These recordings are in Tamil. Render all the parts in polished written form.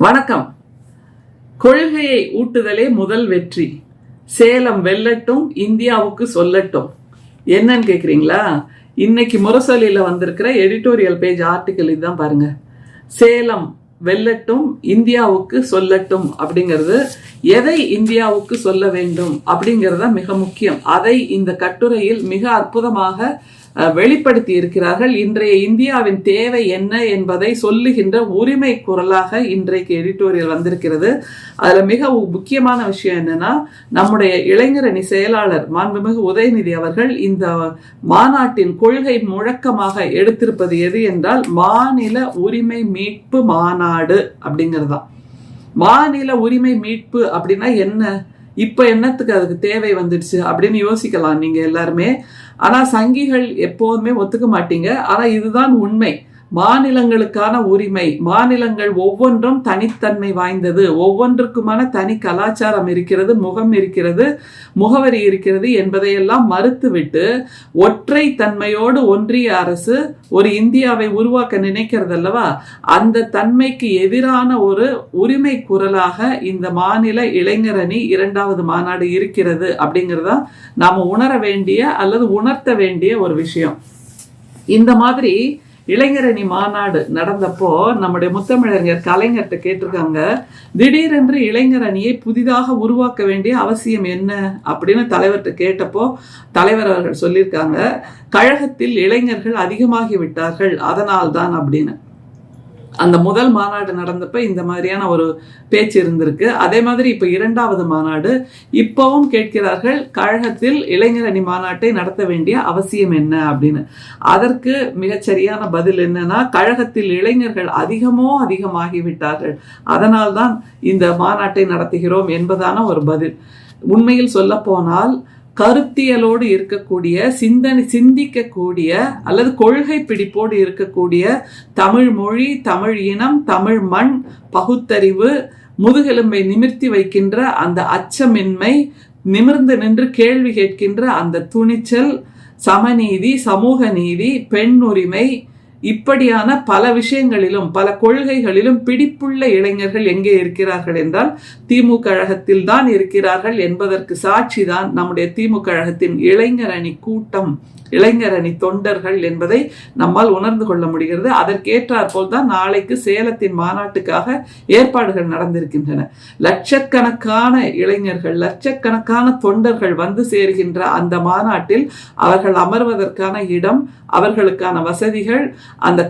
வணக்கம். கொள்கையை ஊட்டுதலே முதல் வெற்றி. சேலம் வெல்லட்டும், இந்தியாவுக்கு சொல்லட்டும். என்னன்னு கேக்குறீங்களா? இன்னைக்கு முரசொலியில வந்திருக்கிற எடிட்டோரியல் பேஜ் ஆர்டிக்கல் இதுதான் பாருங்க. சேலம் வெல்லட்டும், இந்தியாவுக்கு சொல்லட்டும் அப்படிங்கிறது எதை இந்தியாவுக்கு சொல்ல வேண்டும் அப்படிங்கிறத மிக முக்கியம். அதை இந்த கட்டுரையில் மிக அற்புதமாக வெளிப்படுத்தி இருக்கிறார்கள். இன்றைய இந்தியாவின் தேவை என்ன என்பதை சொல்லுகின்ற உரிமை குரலாக இன்றைக்கு எடிட்டோரியல் வந்திருக்கிறது. அதுல மிக முக்கியமான விஷயம் என்னன்னா, நம்முடைய இளைஞரணி செயலாளர் மாண்புமிகு உதயநிதி அவர்கள் இந்த மாநாட்டின் கொள்கை முழக்கமாக எடுத்திருப்பது எது என்றால், மாநில உரிமை மீட்பு மாநாடு அப்படிங்கிறதுதான். மாநில உரிமை மீட்பு அப்படின்னா என்ன? இப்ப என்னத்துக்கு அதுக்கு தேவை வந்துடுச்சு அப்படின்னு யோசிக்கலாம் நீங்க எல்லாருமே. ஆனா சங்கிகள் எப்போதுமே ஒத்துக்க மாட்டீங்க. ஆனா இதுதான் உண்மை. மாநிலங்களுக்கான உரிமை, மாநிலங்கள் ஒவ்வொன்றும் தனித்தன்மை வாய்ந்தது, ஒவ்வொன்றுக்குமான தனி கலாச்சாரம் இருக்கிறது, முகம் இருக்கிறது, முகவரி இருக்கிறது என்பதையெல்லாம் மறுத்துவிட்டு ஒற்றை தன்மையோடு ஒன்றிய அரசு ஒரு இந்தியாவை உருவாக்க நினைக்கிறது அல்லவா? அந்த தன்மைக்கு எதிரான ஒரு உரிமை குரலாக இந்த மாநில இளைஞரணி 2வது மாநாடு இருக்கிறது அப்படிங்கிறதா நாம உணர வேண்டிய அல்லது உணர்த்த வேண்டிய ஒரு விஷயம். இந்த மாதிரி இளைஞரணி மாநாடு நடந்தப்போ நம்முடைய முத்தமிழறிஞர் கலைஞர்கிட்ட கேட்டிருக்காங்க, திடீரென்று இளைஞரணியை புதிதாக உருவாக்க வேண்டிய அவசியம் என்ன அப்படின்னு தலைவர்கிட்ட கேட்டப்போ தலைவர் அவர்கள் சொல்லியிருக்காங்க, கழகத்தில் இளைஞர்கள் அதிகமாகி விட்டார்கள், அதனால்தான் அப்படின்னு. அந்த முதல் மாநாடு நடந்தப்ப இந்த மாதிரியான ஒரு பேச்சு இருந்திருக்கு. அதே மாதிரி இப்ப 2வது மாநாடு இப்பவும் கேட்கிறார்கள், கழகத்தில் இளைஞரணி மாநாட்டை நடத்த வேண்டிய அவசியம் என்ன அப்படின்னு. அதற்கு மிகச்சரியான பதில் என்னன்னா, கழகத்தில் இளைஞர்கள் அதிகமாகிவிட்டார்கள், அதனால்தான் இந்த மாநாட்டை நடத்துகிறோம் என்பதான ஒரு பதில். உண்மையில் சொல்ல போனால் கருத்தியலோடு இருக்கக்கூடிய, சிந்திக்கக்கூடிய அல்லது கொள்கை பிடிப்போடு இருக்கக்கூடிய தமிழ் மொழி, தமிழ் இனம், தமிழ் மண், பகுத்தறிவு, முதுகெலும்பை நிமிர்த்தி வைக்கின்ற அந்த அச்சமின்மை, நிமிர்ந்து நின்று கேள்வி கேட்கின்ற அந்த துணிச்சல், சமநீதி, சமூக நீதி, பெண் உரிமை, இப்படியான பல விஷயங்களிலும் பல கொள்கைகளிலும் பிடிப்புள்ள இளைஞர்கள் எங்கே இருக்கிறார்கள் என்றால் திமுக கழகத்தில் தான் இருக்கிறார்கள் என்பதற்கு சாட்சிதான் நம்முடைய திமுக கழகத்தின் இளைஞரணி கூட்டம், இளைஞரணி தொண்டர்கள் என்பதை நம்மால் உணர்ந்து கொள்ள முடிகிறது. அதற்கேற்றாற் போல்தான் நாளைக்கு சேலத்தின் மாநாட்டுக்காக ஏற்பாடுகள் நடந்திருக்கின்றன. லட்சக்கணக்கான இளைஞர்கள், லட்சக்கணக்கான தொண்டர்கள் வந்து சேருகின்ற அந்த மாநாட்டில் அவர்கள் அமர்வதற்கான இடம், அவர்களுக்கான வசதிகள், அந்த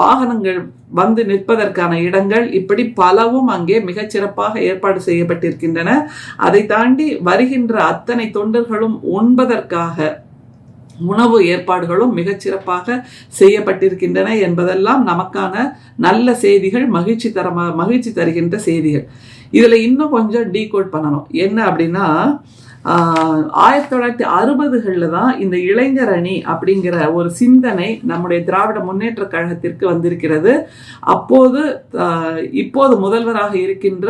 வாகனங்கள் வந்து நிற்பதற்கான இடங்கள், இப்படி பலவும் அங்கே மிகச்சிறப்பாக ஏற்பாடு செய்யப்பட்டிருக்கின்றன. அதை தாண்டி வருகின்ற அத்தனை தொண்டர்களும் உண்பதற்காக உணவு ஏற்பாடுகளும் மிகச்சிறப்பாக செய்யப்பட்டிருக்கின்றன என்பதெல்லாம் நமக்கான நல்ல செய்திகள், மகிழ்ச்சி தருகின்ற செய்திகள். இதுல இன்னும் கொஞ்சம் டீகோட் பண்ணணும். என்ன அப்படின்னா, 1960களில் தான் இந்த இளைஞரணி அப்படிங்கிற ஒரு சிந்தனை நம்முடைய திராவிட முன்னேற்ற கழகத்திற்கு வந்திருக்கிறது. இப்போது முதல்வராக இருக்கின்ற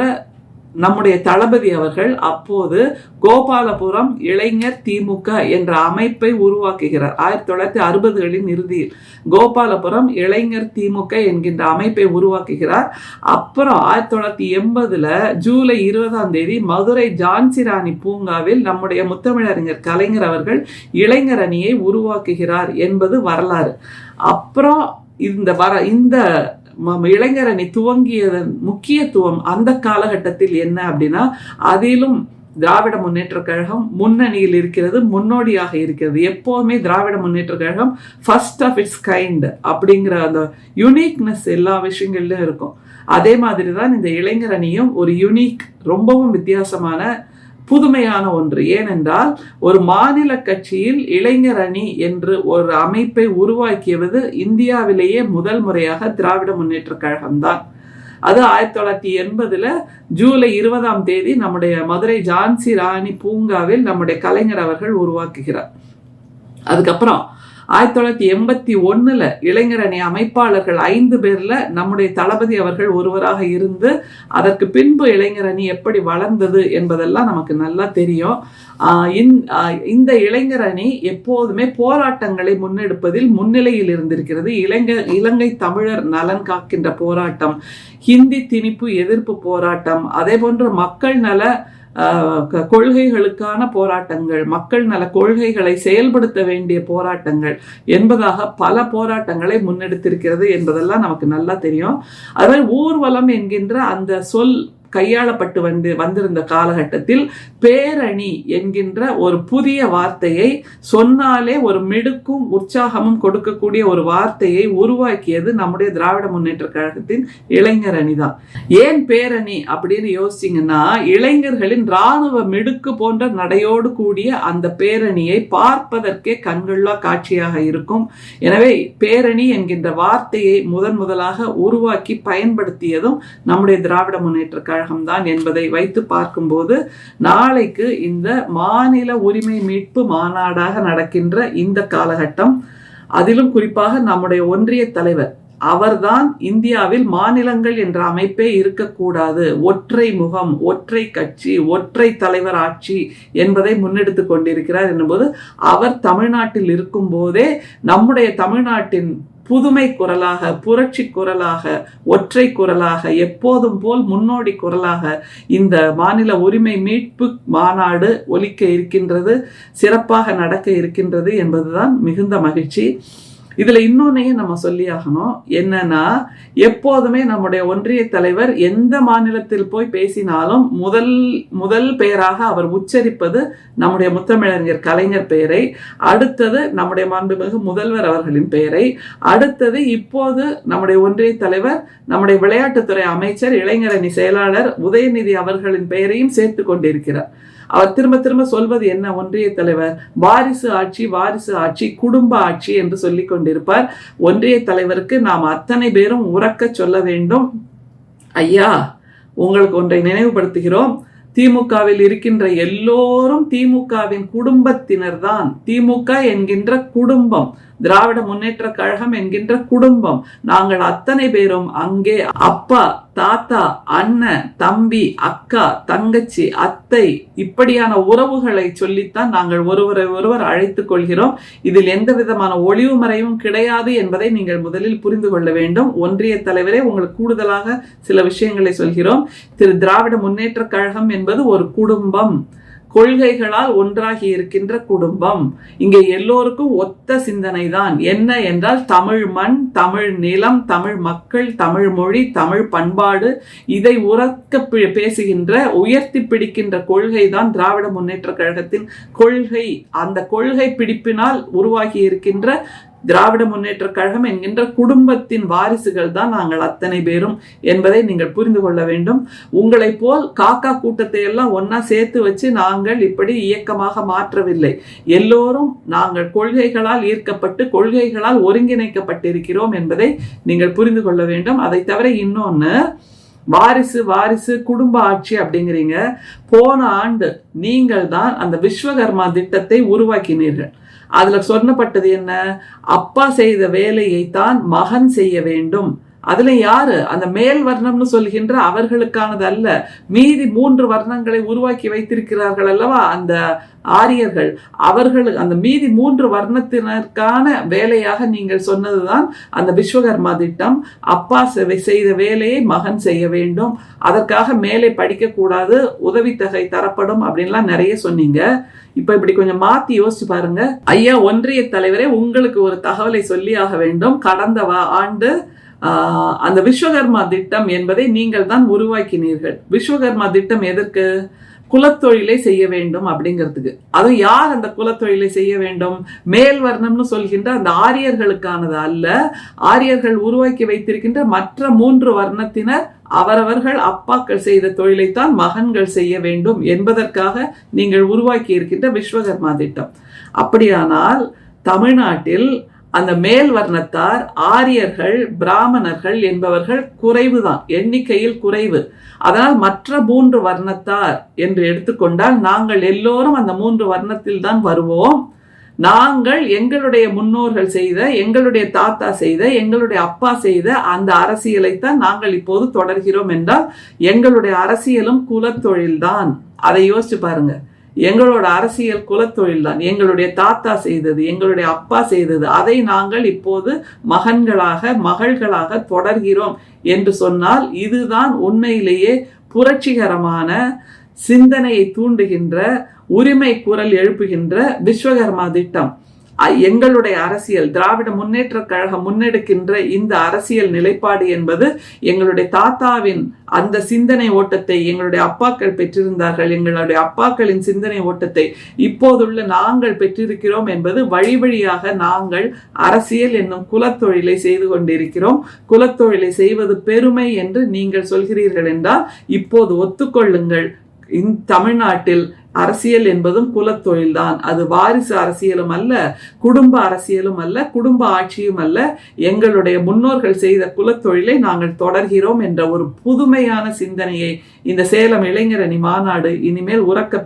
நம்முடைய தளபதி அவர்கள் அப்போது கோபாலபுரம் இளைஞர் திமுக என்ற அமைப்பை உருவாக்குகிறார். 1960களின் இறுதியில் கோபாலபுரம் இளைஞர் திமுக என்கின்ற அமைப்பை உருவாக்குகிறார். அப்புறம் 1980 ஜூலை 20 மதுரை ஜான்சி ராணி பூங்காவில் நம்முடைய முத்தமிழறிஞர் கலைஞர் அவர்கள் இளைஞரணியை உருவாக்குகிறார் என்பது வரலாறு. அப்புறம் இந்த இளைஞரணி துவங்கியதன் முக்கியத்துவம் அந்த காலகட்டத்தில் என்ன அப்படின்னா, அதிலும் திராவிட முன்னேற்ற கழகம் முன்னணியில் இருக்கிறது, முன்னோடியாக இருக்கிறது. எப்போவுமே Dravida Munnetra Kazhagam first of it's kind அப்படிங்கிற அந்த யுனிக்னஸ் எல்லா விஷயங்கள்லயும் இருக்கும். அதே மாதிரி தான் இந்த இளைஞரணியும் ஒரு யுனிக், ரொம்பவும் வித்தியாசமான புதுமையான ஒன்று. ஏனென்றால் ஒரு மாநில கட்சியில் இளைஞரணி என்று ஒரு அமைப்பை உருவாக்கியது இந்தியாவிலேயே முதல் முறையாக திராவிட முன்னேற்ற கழகம்தான். அது 1980 ஜூலை 20 நம்முடைய மதுரை ஜான்சி ராணி பூங்காவில் நம்முடைய கலைஞர் அவர்கள் உருவாக்குகிறார். அதுக்கப்புறம் 1981 இளைஞர் அணி அமைப்பாளர்கள் 5 பேர்ல நம்முடைய தளபதி அவர்கள் ஒருவராக இருந்து அதற்கு பின்பு இளைஞர் அணி எப்படி வளர்ந்தது என்பதெல்லாம் நமக்கு நல்லா தெரியும். இந்த இளைஞர் அணி எப்போதுமே போராட்டங்களை முன்னெடுப்பதில் முன்னிலையில் இருந்திருக்கிறது. இலங்கை தமிழர் நலன் காக்கின்ற போராட்டம், ஹிந்தி திணிப்பு எதிர்ப்பு போராட்டம், அதே போன்ற மக்கள் நல கொள்கைகளுக்கான போராட்டங்கள், மக்கள் நல கொள்கைகளை செயல்படுத்த வேண்டிய போராட்டங்கள் என்பதாக பல போராட்டங்களை முன்னெடுத்திருக்கிறது என்பதெல்லாம் நமக்கு நல்லா தெரியும். அதுவே ஊர்வலம் என்கின்ற அந்த சொல் கையாளப்பட்டு வந்திருந்த காலகட்டத்தில் பேரணி என்கின்ற ஒரு புதிய வார்த்தையை சொன்னாலே ஒரு மிடுக்கும் உற்சாகமும் கொடுக்கக்கூடிய ஒரு வார்த்தையை உருவாக்கியது நம்முடைய திராவிட முன்னேற்ற கழகத்தின் இளைஞர் அணி தான். ஏன் பேரணி அப்படின்னு யோசிச்சிங்கன்னா, இளைஞர்களின் இராணுவ மிடுக்கு போன்ற நடையோடு கூடிய அந்த பேரணியை பார்ப்பதற்கே கண்கொள்ளா காட்சியாக இருக்கும். எனவே பேரணி என்கின்ற வார்த்தையை முதலாக உருவாக்கி பயன்படுத்தியதும் நம்முடைய திராவிட முன்னேற்ற கழகம் தான் என்பதை வைத்து பார்க்கும்போது, நாளைக்கு இந்த மாநில உரிமை மீட்பு மாநாடாக நடக்கின்ற இந்த காலகட்டம், அதிலும் குறிப்பாக நம்முடைய ஒன்றிய தலைவர் அவர்தான் இந்தியாவில் மாநிலங்கள் என்ற அமைப்பே இருக்கக்கூடாது, ஒற்றை முகம், ஒற்றை கட்சி, ஒற்றை தலைவர் ஆட்சி என்பதை முன்னெடுத்துக் கொண்டிருக்கிறார் என்னும்போது, அவர் தமிழ்நாட்டில் இருக்கும் போதே நம்முடைய தமிழ்நாட்டின் புதுமை குரலாக, புரட்சி குரலாக, ஒற்றை குரலாக, எப்போதும் போல் முன்னோடி குரலாக இந்த மாநில உரிமை மீட்பு மாநாடு ஒலிக்க இருக்கின்றது, சிறப்பாக நடக்க இருக்கின்றது என்பதுதான் மிகுந்த மகிழ்ச்சி. இதுல இன்னொன்னையும் நம்ம சொல்லி ஆகணும். என்னன்னா, எப்போதுமே நம்முடைய ஒன்றிய தலைவர் எந்த மாநிலத்தில் போய் பேசினாலும் முதல் பெயராக அவர் உச்சரிப்பது நம்முடைய முத்தமிழறிஞர் கலைஞர் பெயரை, அடுத்தது நம்முடைய மாண்புமிகு முதல்வர் அவர்களின் பெயரை, அடுத்தது இப்போது நம்முடைய ஒன்றிய தலைவர் நம்முடைய விளையாட்டுத்துறை அமைச்சர், இளைஞர் அணி செயலாளர் உதயநிதி அவர்களின் பெயரையும் சேர்த்து கொண்டிருக்கிறார். அவர் திரும்ப சொல்வது என்ன? ஒன்றிய தலைவர் வாரிசு ஆட்சி, வாரிசு ஆட்சி, குடும்ப ஆட்சி என்று சொல்லிக் கொண்டிருப்பார். ஒன்றிய தலைவருக்கு நாம் அத்தனை பேரும் உறக்க சொல்ல வேண்டும். ஐயா, உங்களுக்கு ஒன்றை நினைவுபடுத்துகிறோம். திமுகவில் இருக்கின்ற எல்லோரும் திமுகவின் குடும்பத்தினர் தான். திமுக என்கின்ற குடும்பம், திராவிட முன்னேற்ற கழகம் என்கின்ற குடும்பம், நாங்கள் அத்தனை பேரும் அங்கே அப்பா, தாத்தா, அண்ணன், தம்பி, அக்கா, தங்கச்சி, அத்தை, இப்படியான உறவுகளை சொல்லித்தான் நாங்கள் ஒருவர் அழைத்துக் கொள்கிறோம். இதில் எந்த விதமான ஒளிவு மறைவும் கிடையாது என்பதை நீங்கள் முதலில் புரிந்து கொள்ள வேண்டும். ஒன்றிய தலைவரே, உங்களுக்கு கூடுதலாக சில விஷயங்களை சொல்கிறோம். திராவிட முன்னேற்ற கழகம் என்பது ஒரு குடும்பம், கொள்கைகளால் ஒன்றாகி இருக்கின்ற குடும்பம். இங்கே எல்லோருக்கும் ஒத்த சிந்தனை தான். என்ன என்றால், தமிழ் மண், தமிழ் நிலம், தமிழ் மக்கள், தமிழ் மொழி, தமிழ் பண்பாடு, இதை உறக்க பேசுகின்ற, உயர்த்தி பிடிக்கின்ற கொள்கை தான் திராவிட முன்னேற்ற கழகத்தின் கொள்கை. அந்த கொள்கை பிடிப்பினால் உருவாகி இருக்கின்ற திராவிட முன்னேற்ற கழகம் என்கின்ற குடும்பத்தின் வாரிசுகள் தான் நாங்கள் அத்தனை பேரும் என்பதை நீங்கள் புரிந்து கொள்ள வேண்டும். உங்களை போல் காக்கா கூட்டத்தை எல்லாம் ஒன்னா சேர்த்து வச்சு நாங்கள் இப்படி இயக்கமாக மாற்றவில்லை. எல்லோரும் நாங்கள் கொள்கைகளால் ஈர்க்கப்பட்டு கொள்கைகளால் ஒருங்கிணைக்கப்பட்டிருக்கிறோம் என்பதை நீங்கள் புரிந்து கொள்ள வேண்டும். அதை தவிர இன்னொன்னு, வாரிசு குடும்ப ஆட்சி அப்படிங்கிறீங்க. போன ஆண்டு நீங்கள் தான் அந்த விஸ்வகர்மா திட்டத்தை உருவாக்கினீர்கள். அதுல சொல்லப்பட்டது என்ன? அப்பா செய்த வேலையை தான் மகன் செய்ய வேண்டும். அதுல யாரு? அந்த மேல் வர்ணம்னு சொல்கின்ற அவர்களுக்கானது அல்ல, மீதி 3 வர்ணங்களை உருவாக்கி வைத்திருக்கிறார்கள் அல்லவா அந்த ஆரியர்கள். அவர்கள் அந்த மீதி 3 வர்ணத்தினருக்கான வேலையாக நீங்கள் சொன்னதுதான் அந்த விஸ்வகர்மா திட்டம். அப்பா செய்த வேலையை மகன் செய்ய வேண்டும், அதற்காக மேலே படிக்க கூடாது, உதவித்தொகை தரப்படும் அப்படின்லாம் நிறைய சொன்னீங்க. இப்ப இப்படி கொஞ்சம் மாத்தி யோசிச்சு பாருங்க. ஐயா ஒன்றிய தலைவரே, உங்களுக்கு ஒரு தகவலை சொல்லி ஆக வேண்டும். கடந்த ஆண்டு அந்த விஸ்வகர்மா திட்டம் என்பதை நீங்கள் தான் உருவாக்கினீர்கள். விஸ்வகர்மா திட்டம் எதற்கு? குலத்தொழிலை செய்ய வேண்டும் அப்படிங்கிறதுக்கு. அதுவும் யார் அந்த குலத்தொழிலை செய்ய வேண்டும்? மேல் வர்ணம்னு சொல்கின்ற அந்த ஆரியர்களுக்கானது அல்ல. ஆரியர்கள் உருவாக்கி வைத்திருக்கின்ற மற்ற 3 வர்ணத்தினர் அவரவர்கள் அப்பாக்கள் செய்த தொழிலைத்தான் மகன்கள் செய்ய வேண்டும் என்பதற்காக நீங்கள் உருவாக்கி இருக்கின்ற விஸ்வகர்மா திட்டம். அப்படியானால் தமிழ்நாட்டில் அந்த மேல் வர்ணத்தார், ஆரியர்கள், பிராமணர்கள் என்பவர்கள் குறைவுதான், எண்ணிக்கையில் குறைவு. அதனால் மற்ற 3 வர்ணத்தார் என்று எடுத்துக்கொண்டால் நாங்கள் எல்லோரும் அந்த 3 வர்ணத்தில் தான் வருவோம். நாங்கள் எங்களுடைய முன்னோர்கள் செய்த, எங்களுடைய தாத்தா செய்த, எங்களுடைய அப்பா செய்த அந்த அரசியலைத்தான் நாங்கள் இப்போது தொடர்கிறோம் என்றால் எங்களுடைய அரசியலும் குலத்தொழில்தான். அதை யோசிச்சு பாருங்க. எங்களோட அரசியல் குலத்தொழில் தான். எங்களுடைய தாத்தா செய்தது, எங்களுடைய அப்பா செய்தது, அதை நாங்கள் இப்போது மகன்களாக மகள்களாக தொடர்கிறோம் என்று சொன்னால் இதுதான் உண்மையிலேயே புரட்சிகரமான சிந்தனையை தூண்டுகின்ற, உரிமை குரல் எழுப்புகின்ற விஸ்வகர்மா திட்டம். எங்களுடைய அரசியல், திராவிட முன்னேற்ற கழகம் முன்னெடுக்கின்ற இந்த அரசியல் நிலைப்பாடு என்பது எங்களுடைய தாத்தாவின் அந்த சிந்தனை ஓட்டத்தை எங்களுடைய அப்பாக்கள் பெற்றிருந்தார்கள். எங்களுடைய அப்பாக்களின் சிந்தனை ஓட்டத்தை இப்போதுள்ள நாங்கள் பெற்றிருக்கிறோம் என்பது வழி வழியாக நாங்கள் அரசியல் என்னும் குலத்தொழிலை செய்து கொண்டிருக்கிறோம். குலத்தொழிலை செய்வது பெருமை என்று நீங்கள் சொல்கிறீர்கள் என்றால் இப்போது ஒத்துக்கொள்ளுங்கள். தமிழ்நாட்டில் அரசியல் என்பதும் குலத்தொழில்தான். அது வாரிசு அரசியலும் அல்ல, குடும்ப அரசியலும் அல்ல, குடும்ப ஆட்சியும் அல்ல. எங்களுடைய முன்னோர்கள் செய்த குலத்தொழிலை நாங்கள் தொடர்கிறோம் என்ற ஒரு புதுமையான சிந்தனையை இந்த சேலம் இளைஞரணி மாநாடு இனிமேல் உரக்க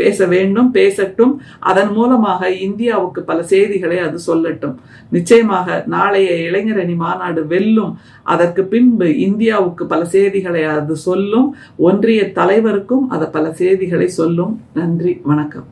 பேச வேண்டும், பேசட்டும். அதன் மூலமாக இந்தியாவுக்கு பல செய்திகளை அது சொல்லட்டும். நிச்சயமாக நாளைய இளைஞரணி மாநாடு வெல்லும். அதற்கு பின்பு இந்தியாவுக்கு பல செய்திகளை அது சொல்லும். ஒன்றிய தலைவருக்கும் அது பல செய்திகளை சொல்லும். நன்றி, வணக்கம்.